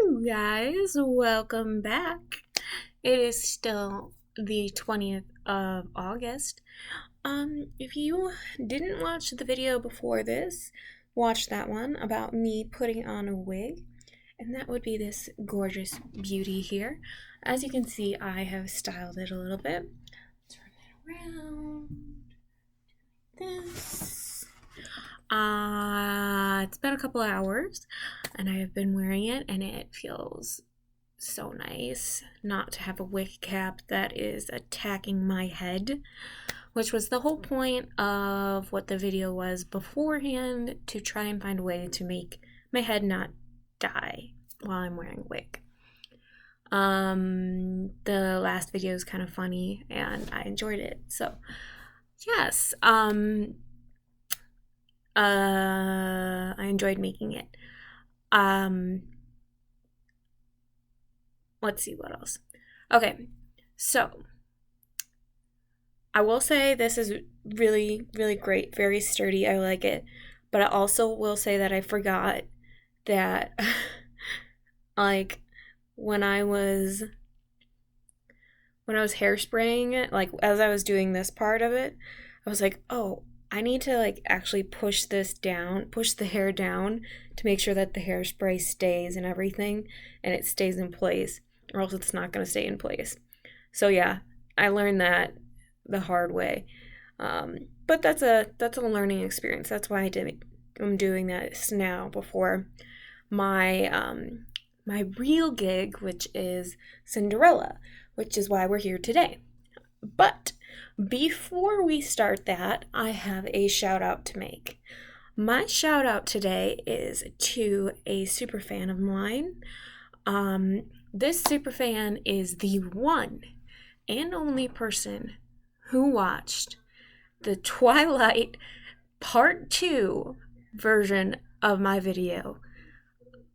Hello guys, welcome back. It is still the 20th of August. If you didn't watch the video before this, watch that one about me putting on a wig, and that would be this gorgeous beauty here. As you can see, I have styled it a little bit. Turn it around. This. It's been a couple hours and I have been wearing it, and it feels so nice not to have a wig cap that is attacking my head, which was the whole point of what the video was beforehand, to try and find a way to make my head not die while I'm wearing a wig. The last video is kind of funny and I enjoyed it. So yes, I enjoyed making it. Let's see what else. Okay, so I will say this is really, really great, very sturdy. I like it, but I also will say that I forgot that, like, when I was hairspraying it, like as I was doing this part of it, I was like, oh, I need to like actually push the hair down to make sure that the hairspray stays and everything, and it stays in place, or else it's not going to stay in place. So yeah, I learned that the hard way. But that's a learning experience. That's why I'm doing this now before my my real gig, which is Cinderella, which is why we're here today. But before we start that, I have a shout out to make. My shout out today is to a super fan of mine. This super fan is the one and only person who watched the Twilight Part 2 version of my video.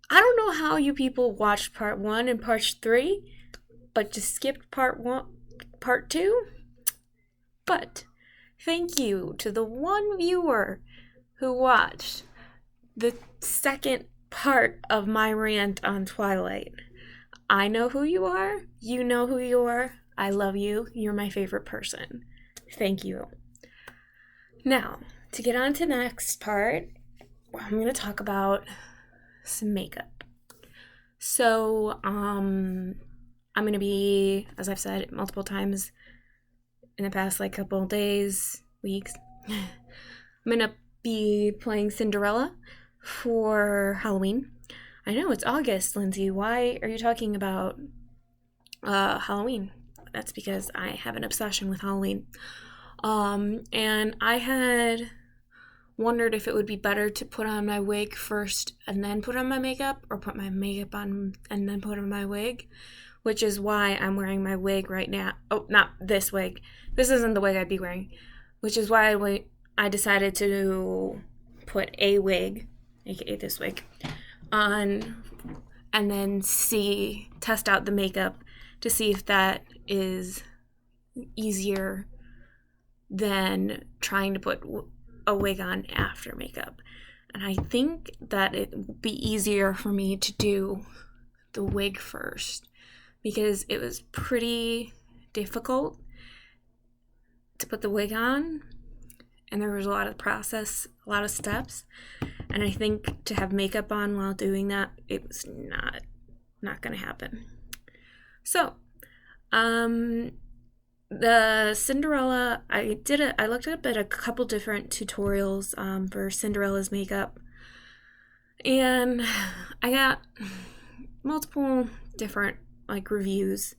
I don't know how you people watched Part 1 and Part 3, but just skipped Part 2. But thank you to the one viewer who watched the second part of my rant on Twilight. I know who you are. You know who you are. I love you. You're my favorite person. Thank you. Now, to get on to the next part, I'm going to talk about some makeup. So, I'm going to be, as I've said multiple times in the past like couple days, weeks, I'm going to be playing Cinderella for Halloween. I know it's August, Lindsay. Why are you talking about Halloween? That's because I have an obsession with Halloween. And I had wondered if it would be better to put on my wig first and then put on my makeup, or put my makeup on and then put on my wig, which is why I'm wearing my wig right now. Oh, not this wig. This isn't the wig I'd be wearing, which is why I decided to put a wig, aka this wig, on, and then test out the makeup to see if that is easier than trying to put a wig on after makeup. And I think that it would be easier for me to do the wig first, because it was pretty difficult to put the wig on, and there was a lot of process, a lot of steps, and I think to have makeup on while doing that, it was not gonna happen. So, the Cinderella, I looked up at a couple different tutorials for Cinderella's makeup, and I got multiple different like reviews.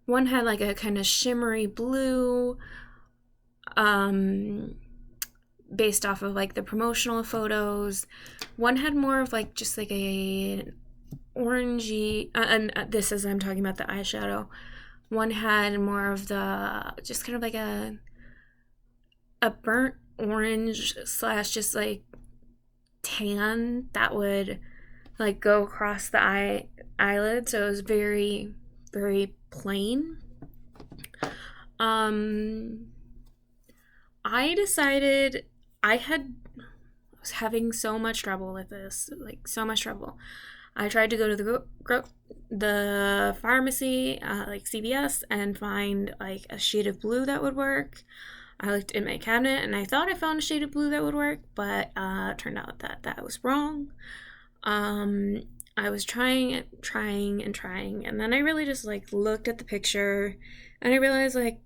One had like a kind of shimmery blue, based off of like the promotional photos. One had more of like just like a orangey, and this is, I'm talking about the eyeshadow. One had more of the, just kind of like a burnt orange / just like tan that would like go across the eyelid. So it was very, very plain. I decided I was having so much trouble with this, like so much trouble. I tried to go to the pharmacy, like CVS, and find like a shade of blue that would work. I looked in my cabinet and I thought I found a shade of blue that would work, but it turned out that that was wrong. Um, I was trying, and then I really just like looked at the picture, and I realized like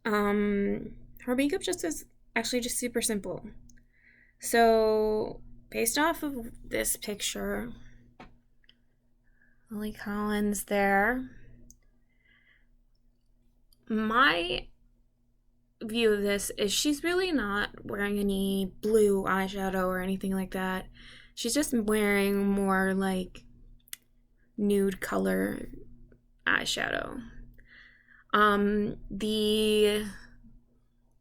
her makeup just is actually just super simple. So based off of this picture, Lily Collins there, my view of this is she's really not wearing any blue eyeshadow or anything like that. She's just wearing more like nude color eyeshadow. The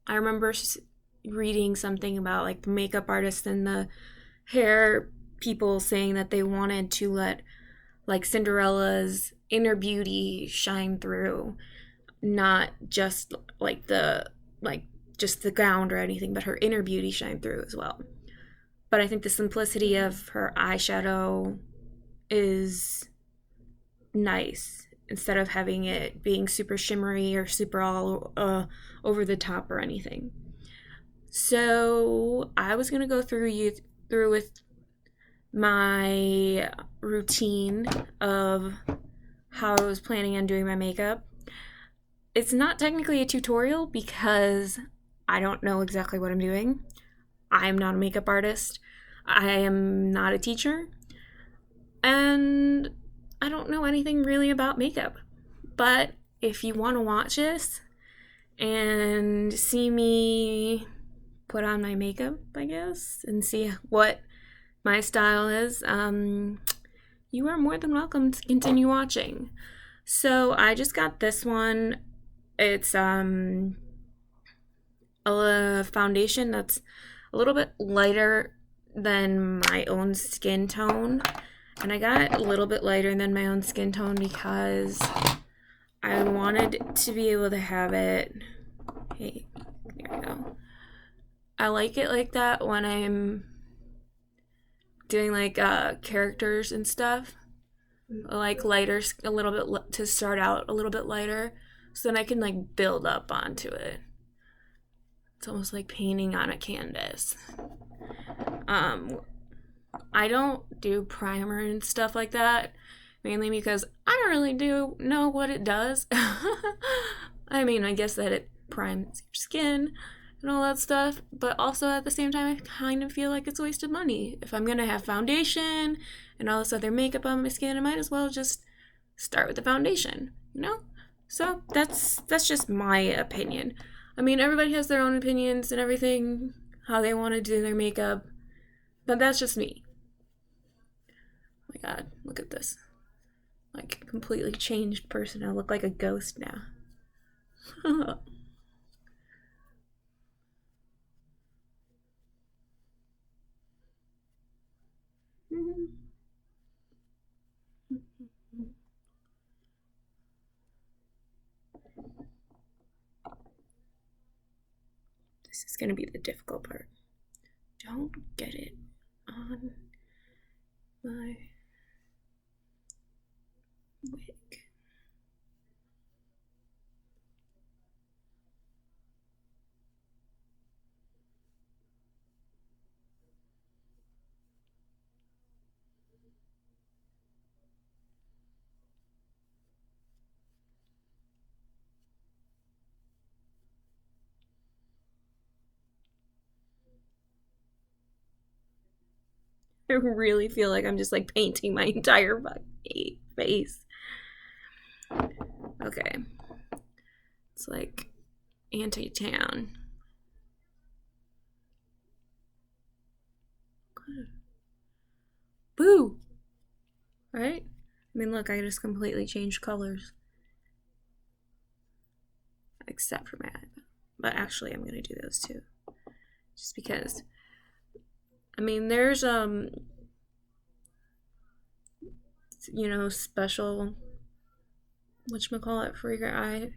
I remember reading something about like the makeup artists and the hair people saying that they wanted to let like Cinderella's inner beauty shine through, not just like just the gown or anything, but her inner beauty shine through as well. But I think the simplicity of her eyeshadow is nice instead of having it being super shimmery or super all over the top or anything. So I was gonna go through with my routine of how I was planning on doing my makeup. It's not technically a tutorial because I don't know exactly what I'm doing. I am not a makeup artist. I am not a teacher. And I don't know anything really about makeup. But if you want to watch this and see me put on my makeup, I guess, and see what my style is, you are more than welcome to continue watching. So I just got this one. It's a foundation that's a little bit lighter than my own skin tone. And I got it a little bit lighter than my own skin tone because I wanted to be able to have it. Hey, there we go. I like it like that when I'm doing like characters and stuff. Like lighter, a little bit to start out a little bit lighter, so then I can like build up onto it. It's almost like painting on a canvas. I don't do primer and stuff like that, mainly because I don't really do know what it does. I mean, I guess that it primes your skin and all that stuff, but also at the same time, I kind of feel like it's a waste of money. If I'm gonna have foundation and all this other makeup on my skin, I might as well just start with the foundation, you know? So that's just my opinion. I mean, everybody has their own opinions and everything, how they want to do their makeup, but that's just me. Oh my god, look at this. Like, completely changed person. I look like a ghost now. This is gonna be the difficult part. Don't get it on my wig. I really feel like I'm just like painting my entire face. Okay. It's like anti-tan. Boo! Right? I mean, look, I just completely changed colors. Except for my eyebrow. But actually, I'm going to do those too. Just because. I mean, there's, you know, special, whatchamacallit, for your eye,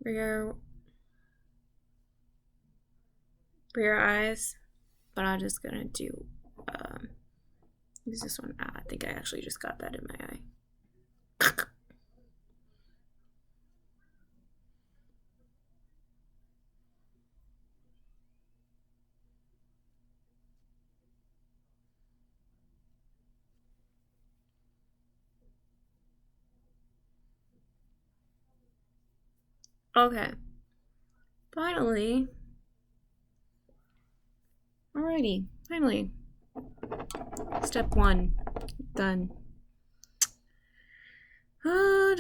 for your, for your eyes. But I'm just going to do Use this one. I think I actually just got that in my eye. Okay. Finally. Alrighty. Finally. Step 1. Done. How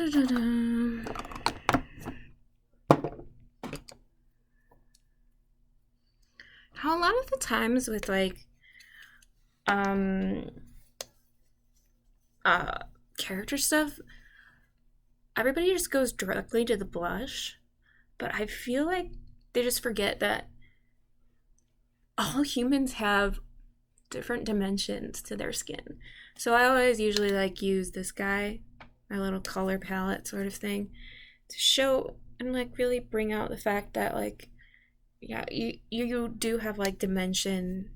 a lot of the times with like character stuff, everybody just goes directly to the blush, but I feel like they just forget that all humans have different dimensions to their skin. So I always usually like use this guy, my little color palette sort of thing, to show and like really bring out the fact that like, yeah, you do have like dimensions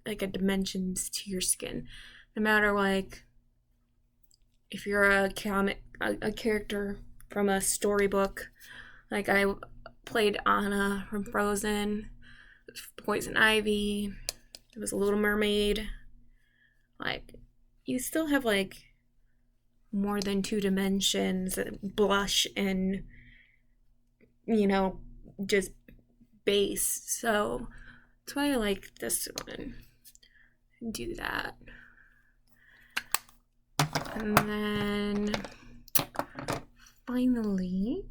to your skin, no matter like if you're a character from a storybook. Like I played Anna from Frozen, Poison Ivy, it was a Little Mermaid. Like you still have like more than 2 dimensions, blush and just base. So that's why I like this one. Do that. And then finally,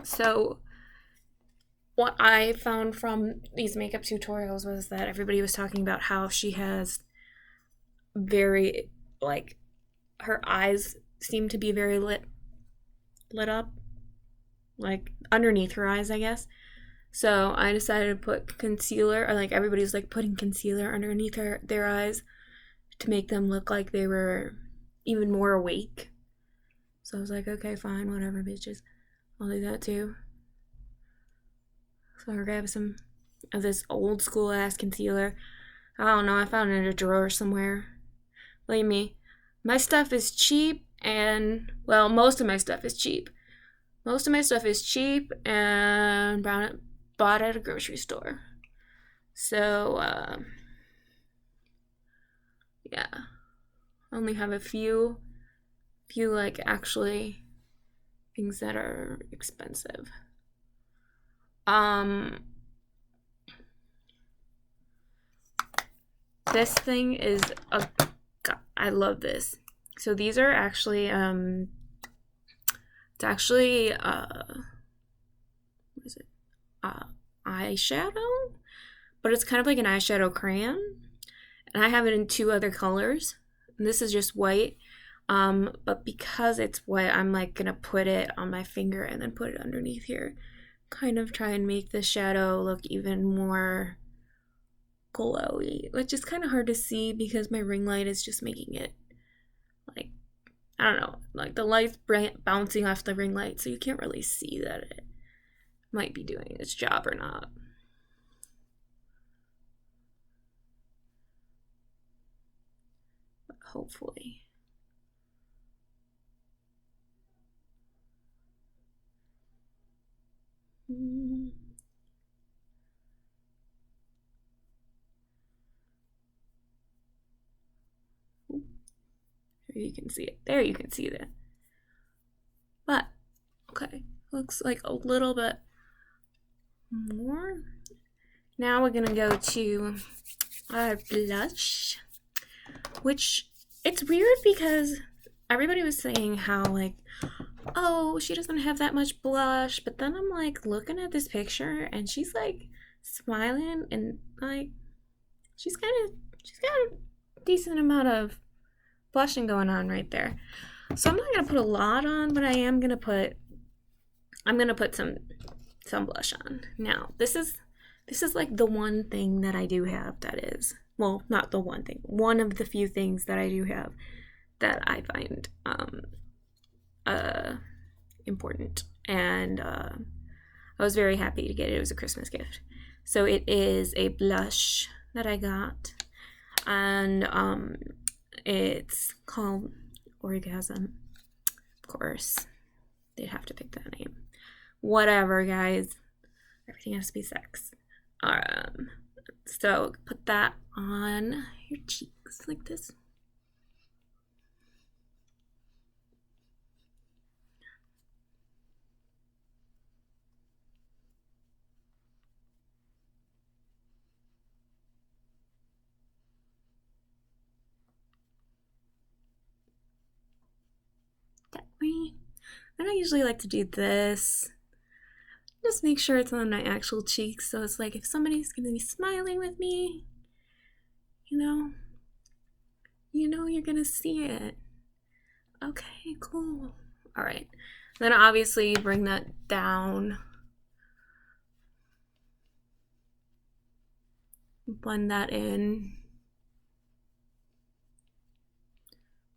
so what I found from these makeup tutorials was that everybody was talking about how she has very, like, her eyes seem to be very lit up, like underneath her eyes, I guess. So I decided to put concealer, or like everybody's like putting concealer underneath their eyes to make them look like they were even more awake. So I was like, okay, fine, whatever, bitches. I'll do that too. So I grabbed some of this old school ass concealer. I don't know, I found it in a drawer somewhere. Believe me, my stuff is cheap, and, well, most of my stuff is cheap. Most of my stuff is cheap and bought at a grocery store. So, yeah. I only have a few like actually things that are expensive. This thing is I love this. So these are actually it's actually what is it? Eyeshadow, but it's kind of like an eyeshadow crayon, and I have it in 2 other colors. And this is just white, but because it's white, I'm like gonna put it on my finger and then put it underneath here, kind of try and make the shadow look even more glowy, which is kind of hard to see because my ring light is just making it, like, I don't know, like the light's bouncing off the ring light, so you can't really see that it might be doing its job or not. But hopefully. You can see it. There you can see that. But, okay. Looks like a little bit more. Now we're going to go to our blush, which it's weird because everybody was saying how, like, oh, she doesn't have that much blush. But then I'm, like, looking at this picture and she's, like, smiling and, like, she's got a decent amount of blushing going on right there. So I'm not gonna put a lot on, but I'm gonna put some blush on. Now this is like the one thing that I do have that is, well, not the one thing, one of the few things that I do have that I find important, and I was very happy to get it. It was a Christmas gift. So it is a blush that I got, and it's called Orgasm. Of course, they'd have to pick that name. Whatever, guys. Everything has to be sex. So put that on your cheeks like this. That way. And I usually like to do this. Just make sure it's on my actual cheeks, so it's like if somebody's gonna be smiling with me, you know you're gonna see it. Okay, cool. All right. Then obviously bring that down. Blend that in.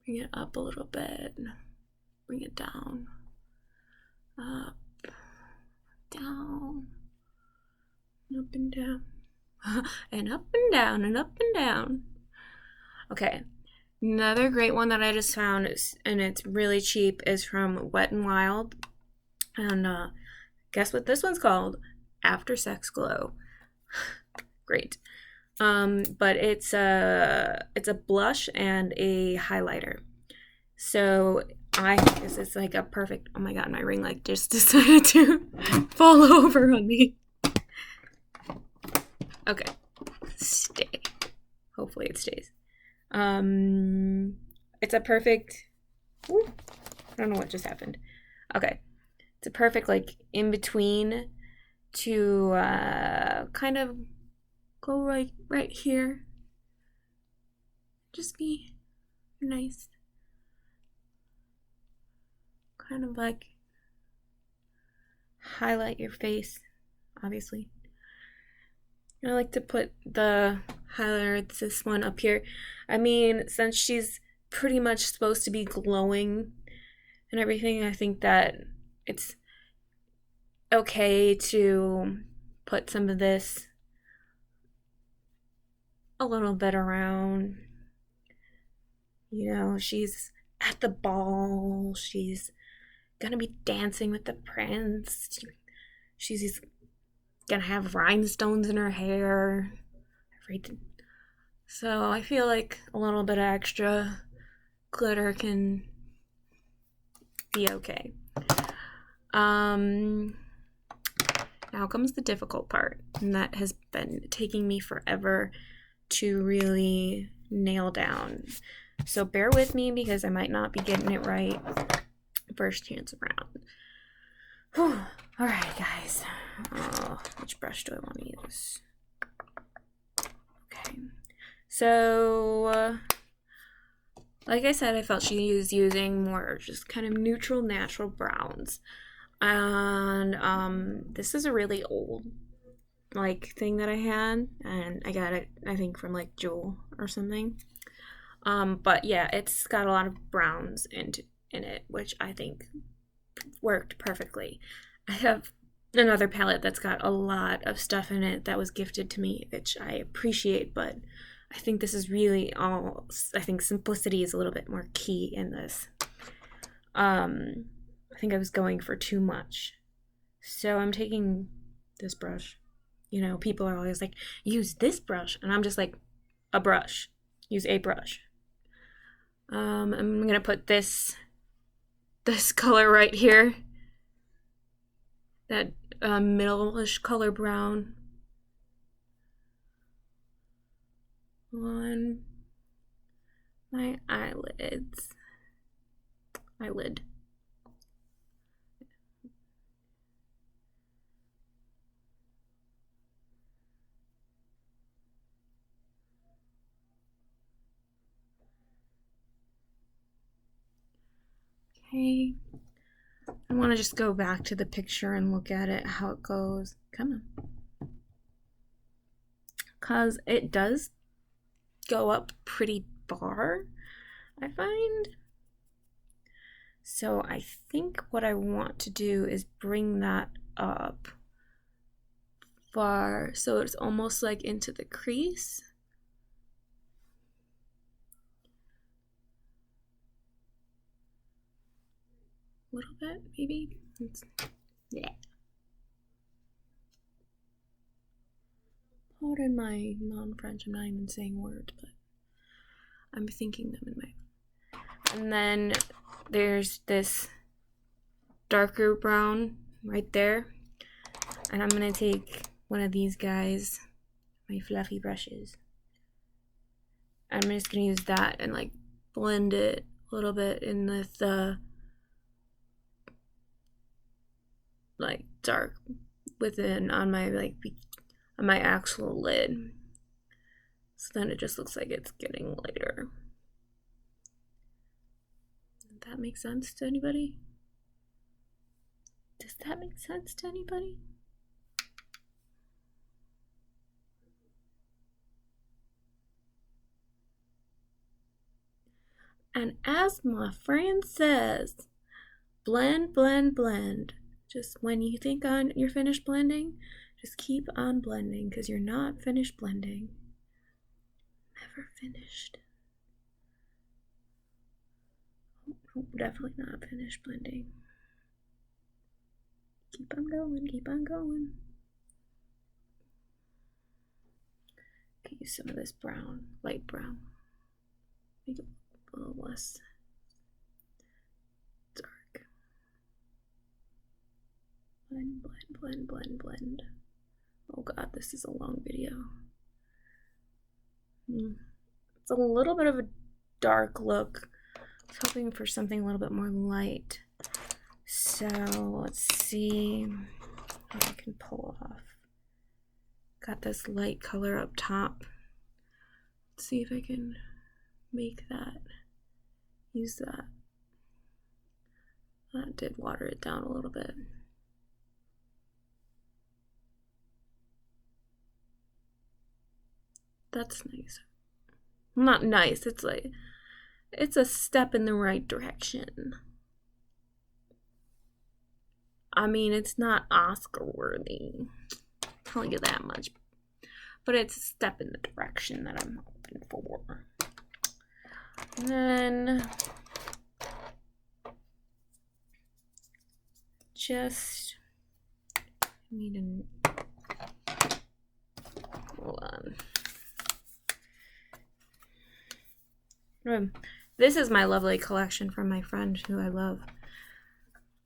Bring it up a little bit. Bring it down. Up. Down. Up and down. And up and down and up and down. Okay. Another great one that I just found and it's really cheap is from Wet n Wild. And guess what this one's called? After Sex Glow. Great. But it's a blush and a highlighter. So I think this is like a perfect. Oh my god, my ring light just decided to fall over on me. Okay, stay. Hopefully it stays. It's a perfect. Ooh, I don't know what just happened. Okay, it's a perfect like in between to kind of go right here. Just be nice. Kind of like highlight your face, obviously. I like to put the highlighter, it's this one up here. I mean, since she's pretty much supposed to be glowing and everything, I think that it's okay to put some of this a little bit around. You know, she's at the ball, she's gonna be dancing with the prince, she's gonna have rhinestones in her hair, everything. So I feel like a little bit of extra glitter can be okay. Now comes the difficult part, and that has been taking me forever to really nail down. So bear with me because I might not be getting it right first chance around. Whew. All right, guys. Which brush do I want to use? Okay. So, like I said, I felt she was using more just kind of neutral, natural browns. And this is a really old like thing that I had, and I got it I think from like Jewel or something. But yeah, it's got a lot of browns in it, which I think worked perfectly. I have another palette that's got a lot of stuff in it that was gifted to me, which I appreciate, but I think this is really all, I think simplicity is a little bit more key in this. I think I was going for too much. So I'm taking this brush. You know, people are always like, use this brush. And I'm just like, a brush. Use a brush. I'm going to put this color right here. That middle-ish color brown. On my eyelids. Eyelid. Okay. I want to just go back to the picture and look at it, how it goes. Come on. Because it does go up pretty far, I find. So I think what I want to do is bring that up far so it's almost like into the crease. little bit, maybe. Yeah. Pardon my non-French, I'm not even saying words, but I'm thinking them in my... And then there's this darker brown right there. And I'm gonna take one of these guys, my fluffy brushes. I'm just gonna use that and like blend it a little bit in with the like dark within on my on my actual lid. So then it just looks like it's getting lighter. Does that make sense to anybody? Does that make sense to anybody? And as my friend says, blend, blend, blend. Just when you think you're finished blending, just keep on blending because you're not finished blending. Never finished. Oh, definitely not finished blending. Keep on going, keep on going. Okay, use some of this brown, light brown. Make it a little less dark. Blend, blend, blend, blend, blend. Oh god, this is a long video. It's a little bit of a dark look. I was hoping for something a little bit more light. So let's see what I can pull off. Got this light color up top. Let's see if I can make that, use that. That did water it down a little bit. That's nice. Not nice, it's like, it's a step in the right direction. I mean, it's not Oscar worthy. I'll give that much. But it's a step in the direction that I'm hoping for. And then just need a, hold on. This is my lovely collection from my friend who I love.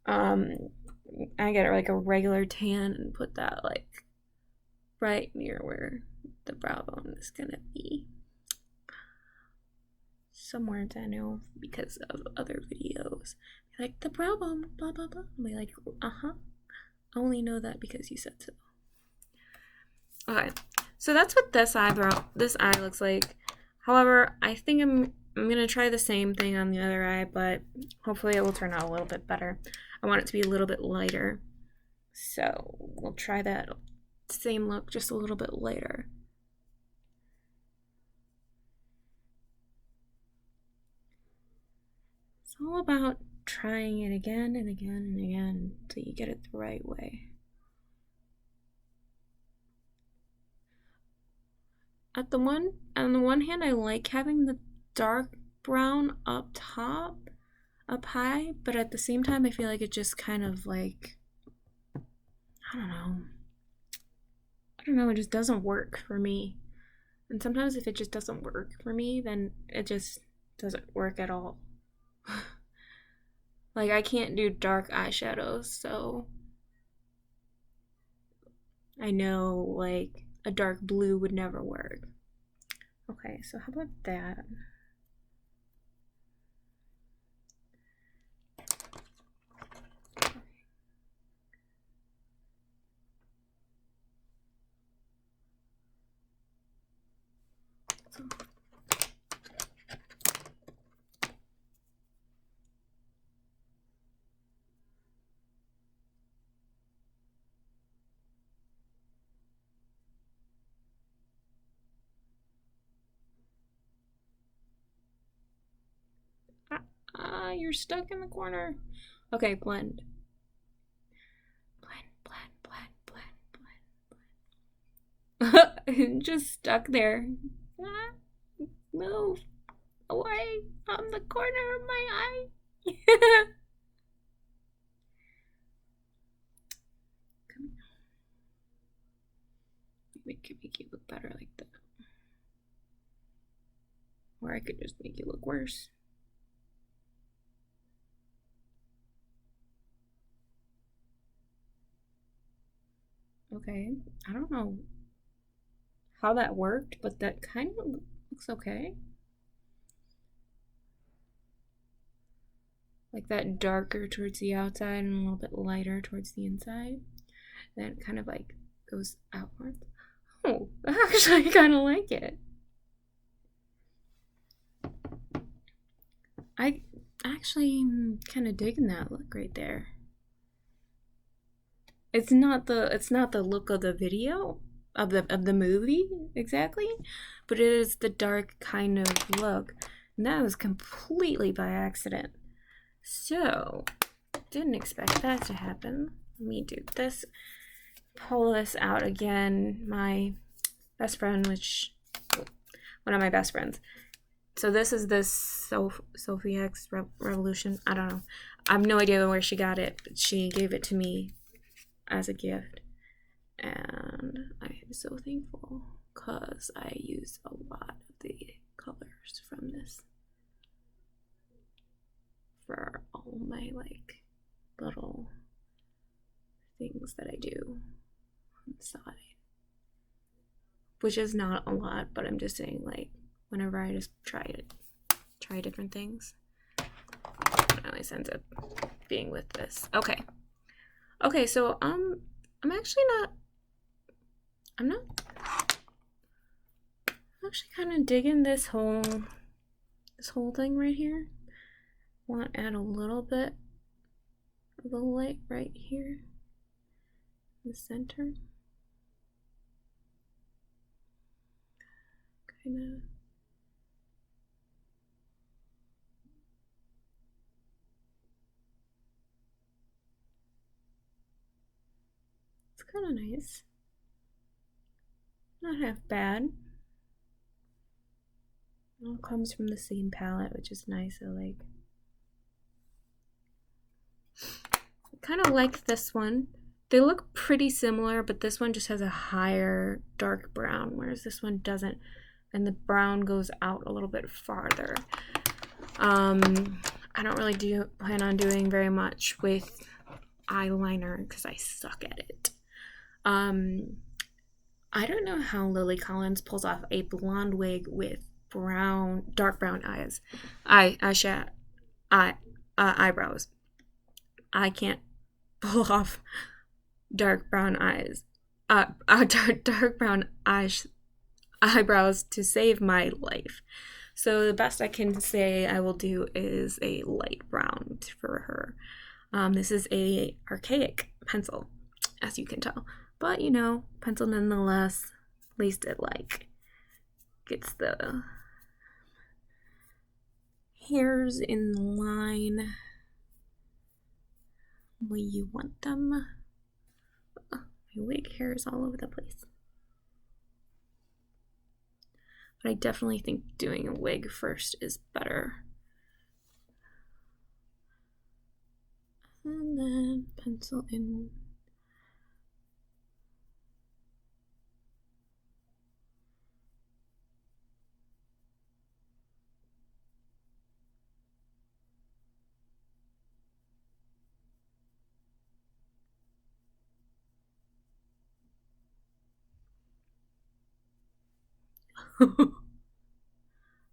I get like a regular tan and put that like right near where the brow bone is gonna be. Somewhere that I know because of other videos. Like the brow bone, blah blah blah. I'm like, I only know that because you said so. Okay, so that's what this eye looks like. However, I think I'm gonna try the same thing on the other eye, but hopefully it will turn out a little bit better. I want it to be a little bit lighter, so we'll try that same look just a little bit lighter. It's all about trying it again and again and again until you get it the right way. On the one hand, I like having the dark brown up top, up high, but at the same time, I feel like it just kind of like, I don't know, it just doesn't work for me. And sometimes if it just doesn't work for me, then it just doesn't work at all. Like, I can't do dark eyeshadows, so I know, like, a dark blue would never work. Okay, so how about that? You're stuck in the corner. Okay, blend. Blend. Just stuck there. Move away from the corner of my eye. We could make you look better like that. Or I could just make you look worse. Okay, I don't know how that worked, but that kind of looks okay. Like that darker towards the outside and a little bit lighter towards the inside. Then it kind of like goes outwards. Oh, actually, I kind of like it. I actually am kind of digging that look right there. It's not the look of the video of the movie exactly, but it is the dark kind of look. And that was completely by accident. So, didn't expect that to happen. Let me do this. Pull this out again. My best friend, one of my best friends. So this is this Sophie X Revolution. I don't know. I have no idea where she got it, but she gave it to me as a gift. And I am so thankful because I use a lot of the colors from this for all my like little things that I do on the side. Which is not a lot, but I'm just saying like whenever I just try different things. It always ends up being with this. Okay, so I'm actually not. I'm actually kind of digging this whole thing right here. Want to add a little bit of the light right here in the center. Kind of. It's kind of nice. Not half bad. It all comes from the same palette, which is nice. I kind of like this one. They look pretty similar, but this one just has a higher dark brown, whereas this one doesn't. And the brown goes out a little bit farther. I don't really plan on doing very much with eyeliner because I suck at it. I don't know how Lily Collins pulls off a blonde wig with dark brown eyebrows. I can't pull off dark brown eyebrows to save my life. So the best I can say I will do is a light brown for her. This is a archaic pencil, as you can tell. But, you know, pencil nonetheless, at least it gets the hairs in line the way you want them. My wig hair is all over the place. But I definitely think doing a wig first is better. And then pencil in.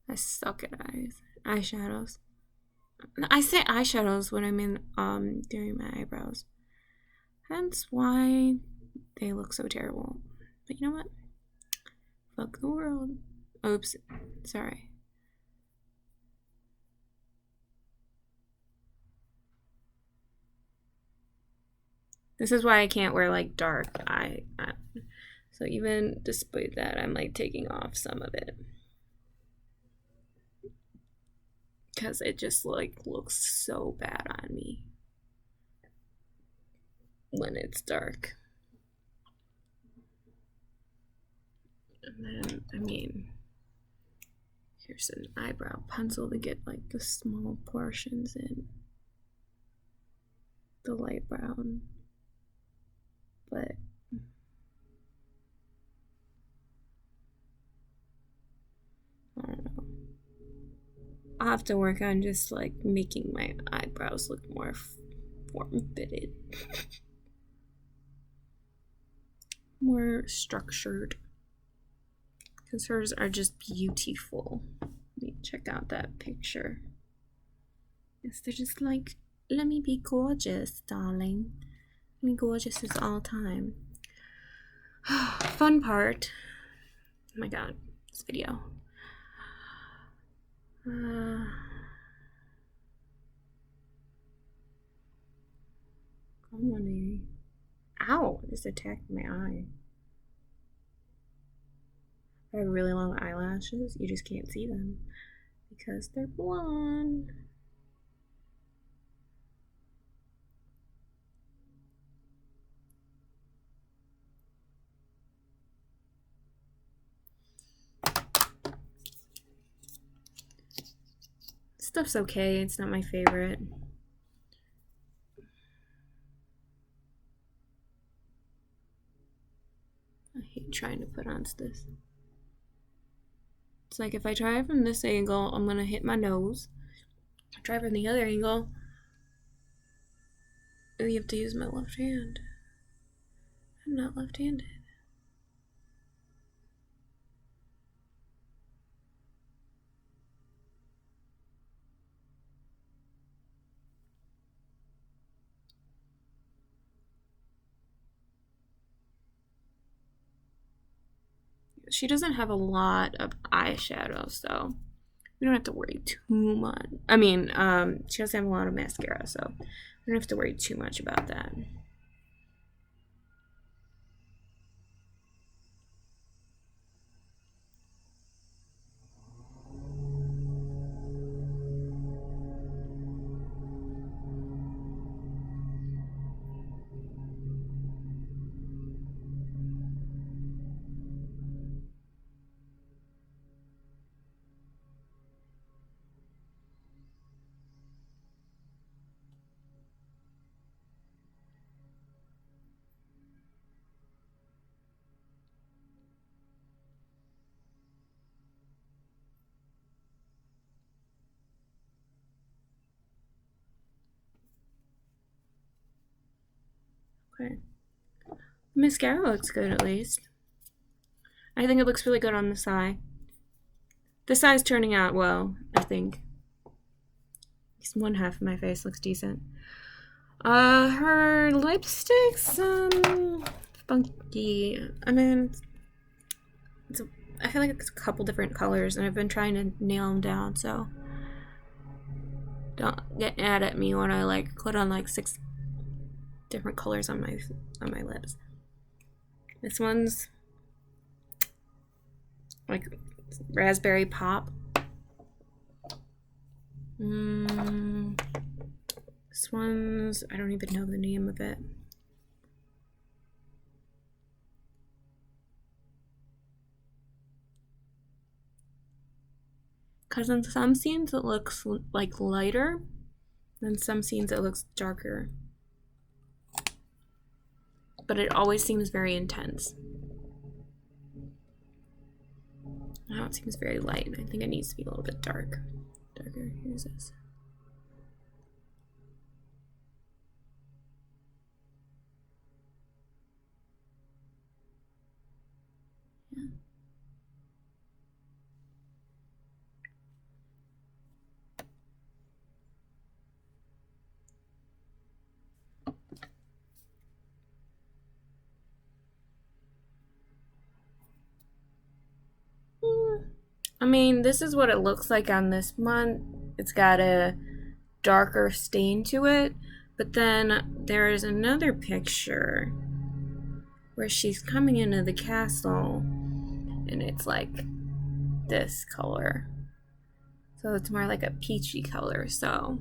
I suck at eyeshadows. I say eyeshadows when I'm doing my eyebrows. Hence why they look so terrible. But you know what? Fuck the world. Oops. Sorry. This is why I can't wear like dark eye. So even despite that, I'm like taking off some of it. Because it just like looks so bad on me when it's dark. And then, here's an eyebrow pencil to get like the small portions in the light brown. But I'll have to work on just like making my eyebrows look more form-fitted. More structured. Because hers are just beautiful. Let me check out that picture. Yes, they're just like, let me be gorgeous, darling. Let me gorgeous as all time. Fun part. Oh my god, this video. Come on, baby. Ow! This attacked my eye. I have really long eyelashes. You just can't see them because they're blonde. Stuff's okay. It's not my favorite. I hate trying to put on this. It's like if I try from this angle, I'm gonna hit my nose. If I try from the other angle, you have to use my left hand. I'm not left-handed. She doesn't have a lot of eyeshadow, so we don't have to worry too much. I mean, she doesn't have a lot of mascara, so we don't have to worry too much about that. Okay. Mascara looks good at least. I think it looks really good on this eye. This eye's turning out well, I think. At least one half of my face looks decent. Her lipstick's funky. I mean, I feel like it's a couple different colors, and I've been trying to nail them down, so don't get mad at me when I like put on like 6 different colors on my lips. This one's like raspberry pop. This one's, I don't even know the name of it. Because in some scenes it looks like lighter, and some scenes it looks darker. But it always seems very intense. Now it seems very light. I think it needs to be a little bit darker. Here's this. Yeah. I mean, this is what it looks like on this one. It's got a darker stain to it, but then there is another picture where she's coming into the castle and it's like this color. So it's more like a peachy color. So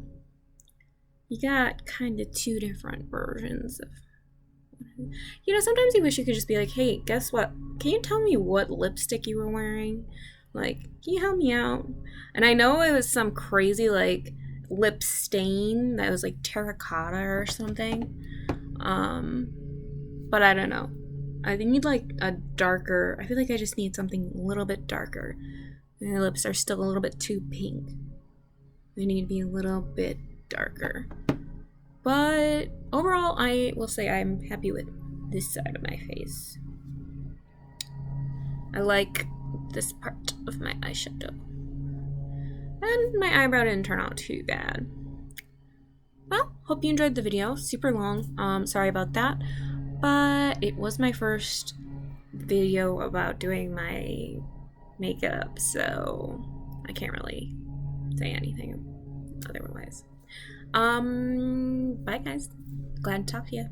you got kind of 2 different versions of, you know, sometimes you wish you could just be like, hey, guess what? Can you tell me what lipstick you were wearing? Like, can you help me out? And I know it was some crazy, like, lip stain that was, like, terracotta or something. But I don't know. I need, like, a darker... I feel like I just need something a little bit darker. My lips are still a little bit too pink. They need to be a little bit darker. But overall, I will say I'm happy with this side of my face. I like this part of my eyeshadow. And my eyebrow didn't turn out too bad. Well, hope you enjoyed the video. Super long. Sorry about that. But it was my first video about doing my makeup, so I can't really say anything otherwise. Bye guys. Glad to talk to you.